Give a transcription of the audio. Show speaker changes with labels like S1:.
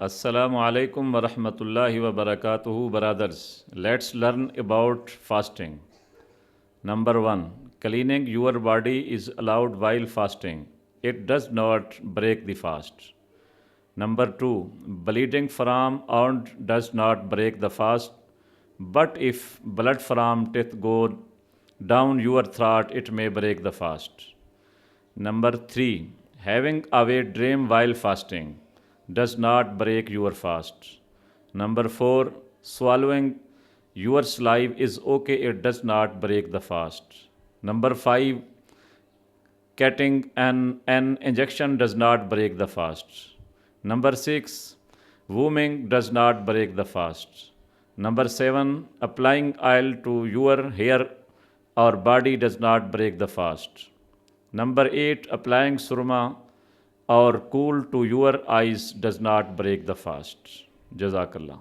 S1: Assalamu alaikum wa rahmatullahi wa barakatuhu, brothers. Let's learn about fasting. Number 1. Cleaning your body is allowed while fasting. It does not break the fast. Number 2. Bleeding from wound does not break the fast, but if blood from teeth go down your throat, it may break the fast. Number 3. Having a wet dream while fasting does not break your fast. Number 4. Swallowing your saliva is okay, it does not break the fast. Number 5. Getting an injection does not break the fast. Number 6. Wombing does not break the fast. Number 7. Applying oil to your hair or body does not break the fast. Number 8. Applying surma or cool to your eyes does not break the fast. Jazakallah.